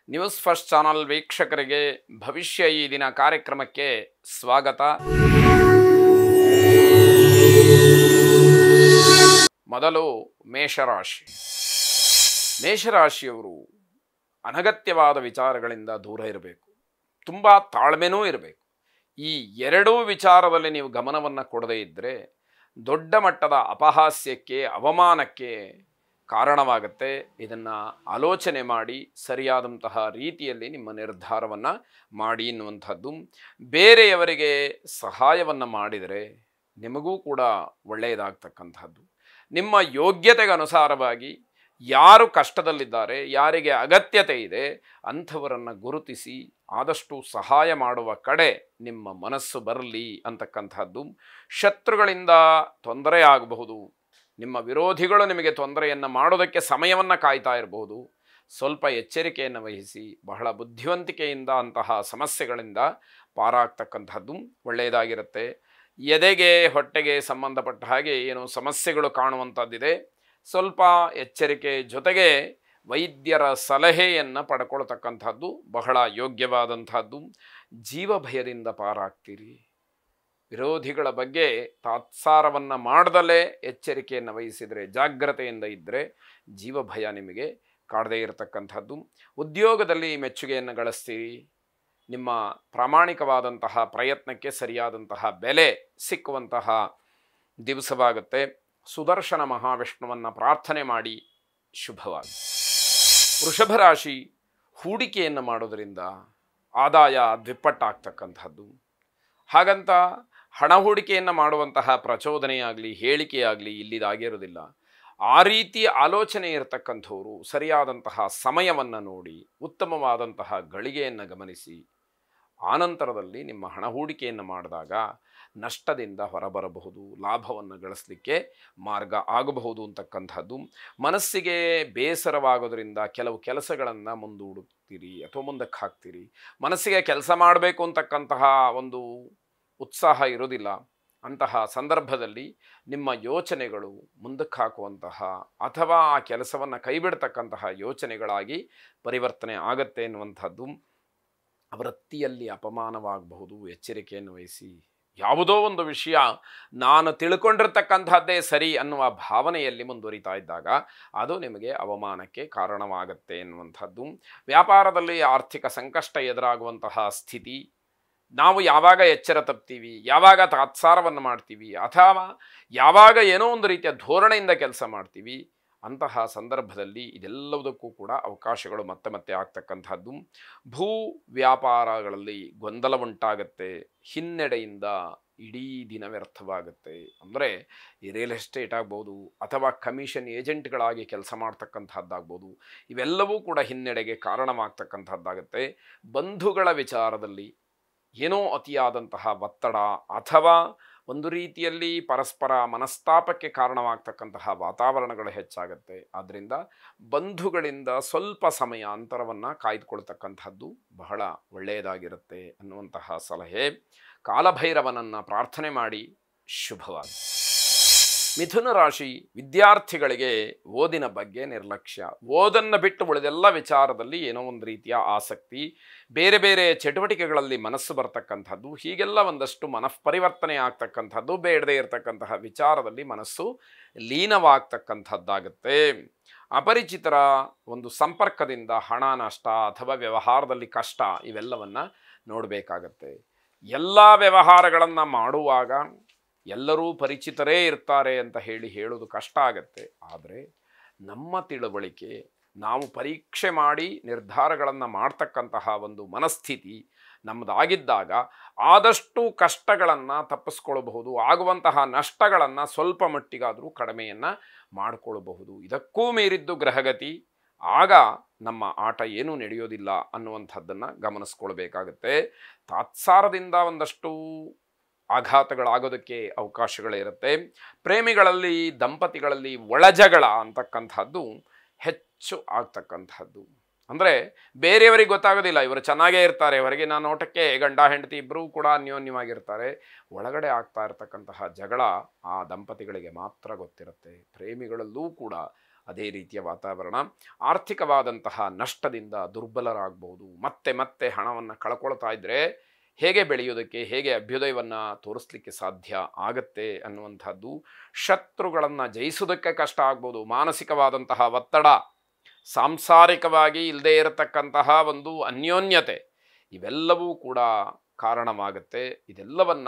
News first channel ವೀಕ್ಷಕರಿಗೆ ಭವಿಷ್ಯ ಈ ದಿನ ಕಾರ್ಯಕ್ರಮಕ್ಕೆ ಸ್ವಾಗತ. ಮೊದಲು ಮೇಷರಾಶಿ. ಮೇಷರಾಶಿಯವರು ಅನಗತ್ಯವಾದ ವಿಚಾರಗಳಿಂದ ದೂರ ಇರಬೇಕು, ತುಂಬ ತಾಳ್ಮೆನೂ ಇರಬೇಕು. ಈ ಎರಡೂ ವಿಚಾರದಲ್ಲಿ ನೀವು ಗಮನವನ್ನು ಕೊಡದೇ ಇದ್ದರೆ ದೊಡ್ಡ ಮಟ್ಟದ ಅಪಹಾಸ್ಯಕ್ಕೆ, ಅವಮಾನಕ್ಕೆ ಕಾರಣವಾಗುತ್ತೆ. ಇದನ್ನು ಆಲೋಚನೆ ಮಾಡಿ ಸರಿಯಾದಂತಹ ರೀತಿಯಲ್ಲಿ ನಿಮ್ಮ ನಿರ್ಧಾರವನ್ನು ಮಾಡಿ ಎನ್ನುವಂಥದ್ದು. ಬೇರೆಯವರಿಗೆ ಸಹಾಯವನ್ನು ಮಾಡಿದರೆ ನಿಮಗೂ ಕೂಡ ಒಳ್ಳೆಯದಾಗ್ತಕ್ಕಂಥದ್ದು. ನಿಮ್ಮ ಯೋಗ್ಯತೆಗೆ ಅನುಸಾರವಾಗಿ ಯಾರು ಕಷ್ಟದಲ್ಲಿದ್ದಾರೆ, ಯಾರಿಗೆ ಅಗತ್ಯತೆ ಇದೆ ಅಂಥವರನ್ನು ಗುರುತಿಸಿ ಆದಷ್ಟು ಸಹಾಯ ಮಾಡುವ ಕಡೆ ನಿಮ್ಮ ಮನಸ್ಸು ಬರಲಿ ಅಂತಕ್ಕಂಥದ್ದು. ಶತ್ರುಗಳಿಂದ ತೊಂದರೆ ಆಗಬಹುದು, ನಿಮ್ಮ ವಿರೋಧಿಗಳು ನಿಮಗೆ ತೊಂದರೆಯನ್ನು ಮಾಡೋದಕ್ಕೆ ಸಮಯವನ್ನು ಕಾಯ್ತಾ ಇರಬಹುದು. ಸ್ವಲ್ಪ ಎಚ್ಚರಿಕೆಯನ್ನು ವಹಿಸಿ ಬಹಳ ಬುದ್ಧಿವಂತಿಕೆಯಿಂದ ಅಂತಹ ಸಮಸ್ಯೆಗಳಿಂದ ಪಾರಾಗ್ತಕ್ಕಂಥದ್ದು ಒಳ್ಳೆಯದಾಗಿರುತ್ತೆ. ಎದೆಗೆ ಹೊಟ್ಟೆಗೆ ಸಂಬಂಧಪಟ್ಟ ಹಾಗೆ ಏನೋ ಸಮಸ್ಯೆಗಳು ಕಾಣುವಂಥದ್ದಿದೆ. ಸ್ವಲ್ಪ ಎಚ್ಚರಿಕೆ ಜೊತೆಗೆ ವೈದ್ಯರ ಸಲಹೆಯನ್ನು ಪಡ್ಕೊಳ್ತಕ್ಕಂಥದ್ದು ಬಹಳ ಯೋಗ್ಯವಾದಂಥದ್ದು. ಜೀವ ಭಯದಿಂದ ಪಾರಾಗ್ತೀರಿ. ವಿರೋಧಿಗಳ ಬಗ್ಗೆ ತಾತ್ಸಾರವನ್ನು ಮಾಡದಲ್ಲೇ ಎಚ್ಚರಿಕೆಯನ್ನು ವಹಿಸಿದರೆ, ಜಾಗ್ರತೆಯಿಂದ ಇದ್ದರೆ ಜೀವ ಭಯ ನಿಮಗೆ ಕಾಡದೇ ಇರತಕ್ಕಂಥದ್ದು. ಉದ್ಯೋಗದಲ್ಲಿ ಮೆಚ್ಚುಗೆಯನ್ನು ಗಳಿಸ್ತೀರಿ. ನಿಮ್ಮ ಪ್ರಾಮಾಣಿಕವಾದಂತಹ ಪ್ರಯತ್ನಕ್ಕೆ ಸರಿಯಾದಂತಹ ಬೆಲೆ ಸಿಕ್ಕುವಂತಹ ದಿವಸವಾಗುತ್ತೆ. ಸುದರ್ಶನ ಮಹಾವಿಷ್ಣುವನ್ನು ಪ್ರಾರ್ಥನೆ ಮಾಡಿ ಶುಭವಾಗಿ. ವೃಷಭ ರಾಶಿ. ಹೂಡಿಕೆಯನ್ನು ಮಾಡೋದರಿಂದ ಆದಾಯ ದ್ವಿಪಟ್ಟಾಗ್ತಕ್ಕಂಥದ್ದು. ಹಾಗಂತ ಹಣ ಹೂಡಿಕೆಯನ್ನು ಮಾಡುವಂತಹ ಪ್ರಚೋದನೆಯಾಗಲಿ ಹೇಳಿಕೆಯಾಗಲಿ ಇಲ್ಲಿದಾಗಿರೋದಿಲ್ಲ. ಆ ರೀತಿ ಆಲೋಚನೆ ಇರತಕ್ಕಂಥವರು ಸರಿಯಾದಂತಹ ಸಮಯವನ್ನು ನೋಡಿ ಉತ್ತಮವಾದಂತಹ ಗಳಿಗೆಯನ್ನು ಗಮನಿಸಿ ಆನಂತರದಲ್ಲಿ ನಿಮ್ಮ ಹಣ ಹೂಡಿಕೆಯನ್ನು ಮಾಡಿದಾಗ ನಷ್ಟದಿಂದ ಹೊರಬರಬಹುದು, ಲಾಭವನ್ನು ಗಳಿಸಲಿಕ್ಕೆ ಮಾರ್ಗ ಆಗಬಹುದು ಅಂತಕ್ಕಂಥದ್ದು. ಮನಸ್ಸಿಗೆ ಬೇಸರವಾಗೋದ್ರಿಂದ ಕೆಲವು ಕೆಲಸಗಳನ್ನು ಮುಂದೂಡುತ್ತೀರಿ ಅಥವಾ ಮುಂದಕ್ಕೆ ಹಾಕ್ತೀರಿ. ಮನಸ್ಸಿಗೆ ಕೆಲಸ ಮಾಡಬೇಕು ಅಂತಕ್ಕಂತಹ ಒಂದು ಉತ್ಸಾಹ ಇರೋದಿಲ್ಲ. ಅಂತಹ ಸಂದರ್ಭದಲ್ಲಿ ನಿಮ್ಮ ಯೋಚನೆಗಳು ಮುಂದಕ್ಕೆ ಹಾಕುವಂತಹ ಅಥವಾ ಆ ಕೆಲಸವನ್ನು ಕೈಬಿಡ್ತಕ್ಕಂತಹ ಯೋಚನೆಗಳಾಗಿ ಪರಿವರ್ತನೆ ಆಗತ್ತೆ ಎನ್ನುವಂಥದ್ದು. ವೃತ್ತಿಯಲ್ಲಿ ಅಪಮಾನವಾಗಬಹುದು, ಎಚ್ಚರಿಕೆಯನ್ನು ವಹಿಸಿ. ಯಾವುದೋ ಒಂದು ವಿಷಯ ನಾನು ತಿಳ್ಕೊಂಡಿರ್ತಕ್ಕಂಥದ್ದೇ ಸರಿ ಅನ್ನುವ ಭಾವನೆಯಲ್ಲಿ ಮುಂದುವರಿತಾ ಇದ್ದಾಗ ಅದು ನಿಮಗೆ ಅವಮಾನಕ್ಕೆ ಕಾರಣವಾಗತ್ತೆ ಎನ್ನುವಂಥದ್ದು. ವ್ಯಾಪಾರದಲ್ಲಿ ಆರ್ಥಿಕ ಸಂಕಷ್ಟ ಎದುರಾಗುವಂತಹ ಸ್ಥಿತಿ. ನಾವು ಯಾವಾಗ ಎಚ್ಚರ ತಪ್ತೀವಿ, ಯಾವಾಗ ತಾತ್ಸಾರವನ್ನು ಮಾಡ್ತೀವಿ ಅಥವಾ ಯಾವಾಗ ಏನೋ ಒಂದು ರೀತಿಯ ಧೋರಣೆಯಿಂದ ಕೆಲಸ ಮಾಡ್ತೀವಿ ಅಂತಹ ಸಂದರ್ಭದಲ್ಲಿ ಇದೆಲ್ಲದಕ್ಕೂ ಕೂಡ ಅವಕಾಶಗಳು ಮತ್ತೆ ಮತ್ತೆ ಆಗ್ತಕ್ಕಂಥದ್ದು. ಭೂ ವ್ಯಾಪಾರಗಳಲ್ಲಿ ಗೊಂದಲ ಉಂಟಾಗತ್ತೆ. ಹಿನ್ನಡೆಯಿಂದ ಇಡೀ ದಿನ ವ್ಯರ್ಥವಾಗುತ್ತೆ. ಅಂದರೆ ಈ ರಿಯಲ್ ಎಸ್ಟೇಟ್ ಆಗ್ಬೋದು ಅಥವಾ ಕಮಿಷನ್ ಏಜೆಂಟ್ಗಳಾಗಿ ಕೆಲಸ ಮಾಡ್ತಕ್ಕಂಥದ್ದಾಗ್ಬೋದು. ಇವೆಲ್ಲವೂ ಕೂಡ ಹಿನ್ನಡೆಗೆ ಕಾರಣವಾಗ್ತಕ್ಕಂಥದ್ದಾಗುತ್ತೆ. ಬಂಧುಗಳ ವಿಚಾರದಲ್ಲಿ ಏನೋ ಅತಿಯಾದಂತಹ ಒತ್ತಡ ಅಥವಾ ಒಂದು ರೀತಿಯಲ್ಲಿ ಪರಸ್ಪರ ಮನಸ್ತಾಪಕ್ಕೆ ಕಾರಣವಾಗ್ತಕ್ಕಂತಹ ವಾತಾವರಣಗಳು ಹೆಚ್ಚಾಗುತ್ತೆ. ಆದ್ದರಿಂದ ಬಂಧುಗಳಿಂದ ಸ್ವಲ್ಪ ಸಮಯ ಅಂತರವನ್ನು ಕಾಯ್ದುಕೊಳ್ತಕ್ಕಂಥದ್ದು ಬಹಳ ಒಳ್ಳೆಯದಾಗಿರುತ್ತೆ ಅನ್ನುವಂತಹ ಸಲಹೆ. ಕಾಲಭೈರವನನ್ನು ಪ್ರಾರ್ಥನೆ ಮಾಡಿ ಶುಭವಾಗಿ. ಮಿಥುನ ರಾಶಿ. ವಿದ್ಯಾರ್ಥಿಗಳಿಗೆ ಓದಿನ ಬಗ್ಗೆ ನಿರ್ಲಕ್ಷ್ಯ. ಓದನ್ನು ಬಿಟ್ಟು ಉಳಿದೆಲ್ಲ ವಿಚಾರದಲ್ಲಿ ಏನೋ ಒಂದು ರೀತಿಯ ಆಸಕ್ತಿ, ಬೇರೆ ಬೇರೆ ಚಟುವಟಿಕೆಗಳಲ್ಲಿ ಮನಸ್ಸು ಬರ್ತಕ್ಕಂಥದ್ದು. ಹೀಗೆಲ್ಲ ಒಂದಷ್ಟು ಮನಃಪರಿವರ್ತನೆ ಆಗ್ತಕ್ಕಂಥದ್ದು. ಬೇಡದೇ ಇರತಕ್ಕಂತಹ ವಿಚಾರದಲ್ಲಿ ಮನಸ್ಸು ಲೀನವಾಗ್ತಕ್ಕಂಥದ್ದಾಗುತ್ತೆ. ಅಪರಿಚಿತರ ಒಂದು ಸಂಪರ್ಕದಿಂದ ಹಣ ನಷ್ಟ ಅಥವಾ ವ್ಯವಹಾರದಲ್ಲಿ ಕಷ್ಟ ಇವೆಲ್ಲವನ್ನು ನೋಡಬೇಕಾಗತ್ತೆ. ಎಲ್ಲ ವ್ಯವಹಾರಗಳನ್ನು ಮಾಡುವಾಗ ಎಲ್ಲರೂ ಪರಿಚಿತರೇ ಇರ್ತಾರೆ ಅಂತ ಹೇಳೋದು ಕಷ್ಟ ಆಗತ್ತೆ. ಆದರೆ ನಮ್ಮ ತಿಳುವಳಿಕೆ, ನಾವು ಪರೀಕ್ಷೆ ಮಾಡಿ ನಿರ್ಧಾರಗಳನ್ನು ಮಾಡ್ತಕ್ಕಂತಹ ಒಂದು ಮನಸ್ಥಿತಿ ನಮ್ಮದಾಗಿದ್ದಾಗ ಆದಷ್ಟು ಕಷ್ಟಗಳನ್ನು ತಪ್ಪಿಸ್ಕೊಳ್ಬಹುದು. ಆಗುವಂತಹ ನಷ್ಟಗಳನ್ನು ಸ್ವಲ್ಪ ಮಟ್ಟಿಗಾದರೂ ಕಡಿಮೆಯನ್ನು ಮಾಡಿಕೊಳ್ಳಬಹುದು. ಇದಕ್ಕೂ ಮೀರಿದ್ದು ಗ್ರಹಗತಿ. ಆಗ ನಮ್ಮ ಆಟ ಏನೂ ನಡೆಯೋದಿಲ್ಲ ಅನ್ನುವಂಥದ್ದನ್ನು ಗಮನಿಸ್ಕೊಳ್ಬೇಕಾಗತ್ತೆ. ತಾತ್ಸಾರದಿಂದ ಒಂದಷ್ಟು ಆಘಾತಗಳಾಗೋದಕ್ಕೆ ಅವಕಾಶಗಳಿರುತ್ತೆ. ಪ್ರೇಮಿಗಳಲ್ಲಿ, ದಂಪತಿಗಳಲ್ಲಿ ಒಳಜಗಳ ಅಂತಕ್ಕಂಥದ್ದು ಹೆಚ್ಚು ಆಗ್ತಕ್ಕಂಥದ್ದು. ಅಂದರೆ ಬೇರೆಯವರಿಗೆ ಗೊತ್ತಾಗೋದಿಲ್ಲ, ಇವರು ಚೆನ್ನಾಗೇ ಇರ್ತಾರೆ, ಹೊರಗಿನ ನೋಟಕ್ಕೆ ಗಂಡ ಹೆಂಡತಿ ಇಬ್ಬರೂ ಕೂಡ ಅನ್ಯೋನ್ಯವಾಗಿರ್ತಾರೆ. ಒಳಗಡೆ ಆಗ್ತಾ ಇರತಕ್ಕಂತಹ ಜಗಳ ಆ ದಂಪತಿಗಳಿಗೆ ಮಾತ್ರ ಗೊತ್ತಿರುತ್ತೆ. ಪ್ರೇಮಿಗಳಲ್ಲೂ ಕೂಡ ಅದೇ ರೀತಿಯ ವಾತಾವರಣ. ಆರ್ಥಿಕವಾದಂತಹ ನಷ್ಟದಿಂದ ದುರ್ಬಲರಾಗಬಹುದು. ಮತ್ತೆ ಮತ್ತೆ ಹಣವನ್ನು ಕಳ್ಕೊಳ್ತಾ ಇದ್ದರೆ ಹೇಗೆ ಬೆಳೆಯೋದಕ್ಕೆ, ಹೇಗೆ ಅಭ್ಯುದಯವನ್ನು ತೋರಿಸ್ಲಿಕ್ಕೆ ಸಾಧ್ಯ ಆಗತ್ತೆ ಅನ್ನುವಂಥದ್ದು. ಶತ್ರುಗಳನ್ನು ಜಯಿಸೋದಕ್ಕೆ ಕಷ್ಟ ಆಗ್ಬೋದು. ಮಾನಸಿಕವಾದಂತಹ ಒತ್ತಡ, ಸಾಂಸಾರಿಕವಾಗಿ ಇಲ್ಲದೇ ಇರತಕ್ಕಂತಹ ಒಂದು ಅನ್ಯೋನ್ಯತೆ, ಇವೆಲ್ಲವೂ ಕೂಡ ಕಾರಣವಾಗುತ್ತೆ. ಇದೆಲ್ಲವನ್ನ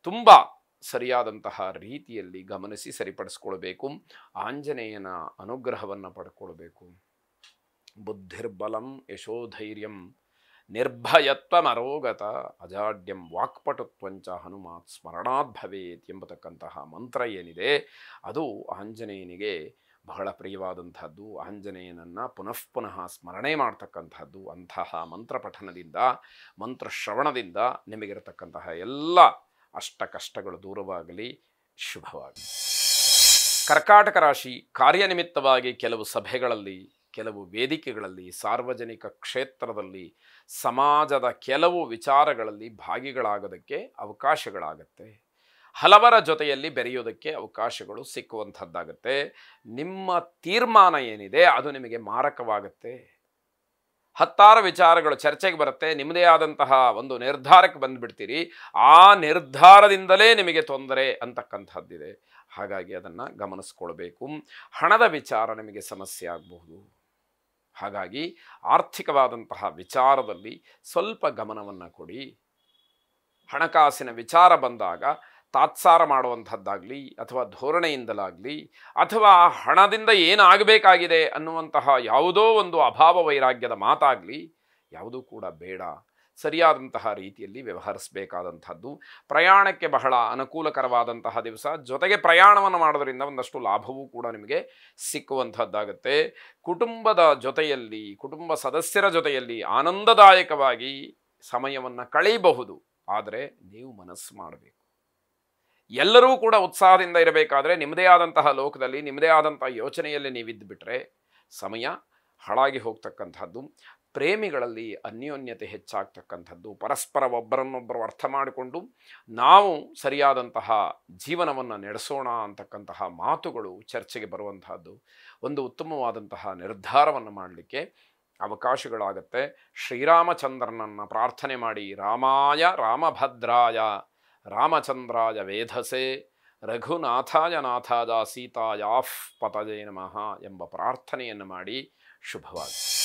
ತುಂಬ ಸರಿಯಾದಂತಹ ರೀತಿಯಲ್ಲಿ ಗಮನಿಸಿ ಸರಿಪಡಿಸ್ಕೊಳ್ಬೇಕು. ಆಂಜನೇಯನ ಅನುಗ್ರಹವನ್ನು ಪಡ್ಕೊಳ್ಬೇಕು. ಬುದ್ಧಿರ್ಬಲಂ ಯಶೋಧೈರ್ಯಂ ನಿರ್ಭಯತ್ವಮರೋಗತ ಅಜಾಡ್ಯಂ ವಾಕ್ಪಟುತ್ವಂಚ ಹನುಮಾತ್ ಸ್ಮರಣಾತ್ ಭವೇತ್ ಎಂಬತಕ್ಕಂತಹ ಮಂತ್ರ ಏನಿದೆ ಅದು ಆಂಜನೇಯನಿಗೆ ಬಹಳ ಪ್ರಿಯವಾದಂಥದ್ದು. ಆಂಜನೇಯನನ್ನು ಪುನಃ ಪುನಃ ಸ್ಮರಣೆ ಮಾಡ್ತಕ್ಕಂಥದ್ದು. ಅಂತಹ ಮಂತ್ರ ಪಠನದಿಂದ, ಮಂತ್ರ ಶ್ರವಣದಿಂದ ನಿಮಗಿರತಕ್ಕಂತಹ ಎಲ್ಲ ಅಷ್ಟ ಕಷ್ಟಗಳು ದೂರವಾಗಲಿ, ಶುಭವಾಗಲಿ. ಕರ್ಕಾಟಕ ರಾಶಿ ಕಾರ್ಯನಿಮಿತ್ತವಾಗಿ ಕೆಲವು ಸಭೆಗಳಲ್ಲಿ, ಕೆಲವು ವೇದಿಕೆಗಳಲ್ಲಿ, ಸಾರ್ವಜನಿಕ ಕ್ಷೇತ್ರದಲ್ಲಿ, ಸಮಾಜದ ಕೆಲವು ವಿಚಾರಗಳಲ್ಲಿ ಭಾಗಿಗಳಾಗೋದಕ್ಕೆ ಅವಕಾಶಗಳಾಗತ್ತೆ. ಹಲವರ ಜೊತೆಯಲ್ಲಿ ಬೆರೆಯೋದಕ್ಕೆ ಅವಕಾಶಗಳು ಸಿಕ್ಕುವಂಥದ್ದಾಗತ್ತೆ. ನಿಮ್ಮ ತೀರ್ಮಾನ ಏನಿದೆ ಅದು ನಿಮಗೆ ಮಾರಕವಾಗುತ್ತೆ. ಹತ್ತಾರು ವಿಚಾರಗಳು ಚರ್ಚೆಗೆ ಬರುತ್ತೆ. ನಿಮ್ಮದೇ ಆದಂತಹ ಒಂದು ನಿರ್ಧಾರಕ್ಕೆ ಬಂದುಬಿಡ್ತೀರಿ. ಆ ನಿರ್ಧಾರದಿಂದಲೇ ನಿಮಗೆ ತೊಂದರೆ ಅಂತಕ್ಕಂಥದ್ದಿದೆ. ಹಾಗಾಗಿ ಅದನ್ನು ಗಮನಿಸ್ಕೊಳ್ಬೇಕು. ಹಣದ ವಿಚಾರ ನಿಮಗೆ ಸಮಸ್ಯೆ ಆಗಬಹುದು. ಹಾಗಾಗಿ ಆರ್ಥಿಕವಾದಂತಹ ವಿಚಾರದಲ್ಲಿ ಸ್ವಲ್ಪ ಗಮನವನ್ನು ಕೊಡಿ. ಹಣಕಾಸಿನ ವಿಚಾರ ಬಂದಾಗ ತಾತ್ಸಾರ ಮಾಡುವಂಥದ್ದಾಗಲಿ ಅಥವಾ ಧೋರಣೆಯಿಂದಲಾಗಲಿ ಅಥವಾ ಹಣದಿಂದ ಏನಾಗಬೇಕಾಗಿದೆ ಅನ್ನುವಂತಹ ಯಾವುದೋ ಒಂದು ಅಭಾವ ವೈರಾಗ್ಯದ ಮಾತಾಗಲಿ ಯಾವುದೂ ಕೂಡ ಬೇಡ. ಸರಿಯಾದಂತಹ ರೀತಿಯಲ್ಲಿ ವ್ಯವಹರಿಸಬೇಕಾದಂಥದ್ದು. ಪ್ರಯಾಣಕ್ಕೆ ಬಹಳ ಅನುಕೂಲಕರವಾದಂತಹ ದಿವಸ. ಜೊತೆಗೆ ಪ್ರಯಾಣವನ್ನು ಮಾಡೋದರಿಂದ ಒಂದಷ್ಟು ಲಾಭವೂ ಕೂಡ ನಿಮಗೆ ಸಿಕ್ಕುವಂಥದ್ದಾಗುತ್ತೆ. ಕುಟುಂಬದ ಜೊತೆಯಲ್ಲಿ, ಕುಟುಂಬ ಸದಸ್ಯರ ಜೊತೆಯಲ್ಲಿ ಆನಂದದಾಯಕವಾಗಿ ಸಮಯವನ್ನು ಕಳೆಯಬಹುದು. ಆದರೆ ನೀವು ಮನಸ್ಸು ಮಾಡಬೇಕು. ಎಲ್ಲರೂ ಕೂಡ ಉತ್ಸಾಹದಿಂದ ಇರಬೇಕಾದ್ರೆ ನಿಮ್ಮದೇ ಆದಂತಹ ಲೋಕದಲ್ಲಿ, ನಿಮ್ಮದೇ ಆದಂತಹ ಯೋಚನೆಯಲ್ಲಿ ನೀವಿದ್ದು ಬಿಟ್ಟರೆ ಸಮಯ ಹಾಳಾಗಿ ಹೋಗ್ತಕ್ಕಂಥದ್ದು. ಪ್ರೇಮಿಗಳಲ್ಲಿ ಅನ್ಯೋನ್ಯತೆ ಹೆಚ್ಚಾಗ್ತಕ್ಕಂಥದ್ದು. ಪರಸ್ಪರ ಒಬ್ಬರನ್ನೊಬ್ಬರು ಅರ್ಥ ಮಾಡಿಕೊಂಡು ನಾವು ಸರಿಯಾದಂತಹ ಜೀವನವನ್ನು ನಡೆಸೋಣ ಅಂತಕ್ಕಂತಹ ಮಾತುಗಳು ಚರ್ಚೆಗೆ ಬರುವಂತಹದ್ದು. ಒಂದು ಉತ್ತಮವಾದಂತಹ ನಿರ್ಧಾರವನ್ನು ಮಾಡಲಿಕ್ಕೆ ಅವಕಾಶಗಳಾಗತ್ತೆ. ಶ್ರೀರಾಮಚಂದ್ರನನ್ನು ಪ್ರಾರ್ಥನೆ ಮಾಡಿ, ರಾಮಾಯ ರಾಮಭದ್ರಾಯ ರಾಮಚಂದ್ರಾಯ ವೇಧಸೆ ರಘುನಾಥಾಯ ನಾಥಾಯ ಸೀತಾಯಾಃ ಪತಯೇ ನಮಃ ಎಂಬ ಪ್ರಾರ್ಥನೆಯನ್ನು ಮಾಡಿ. ಶುಭವಾಗಿ.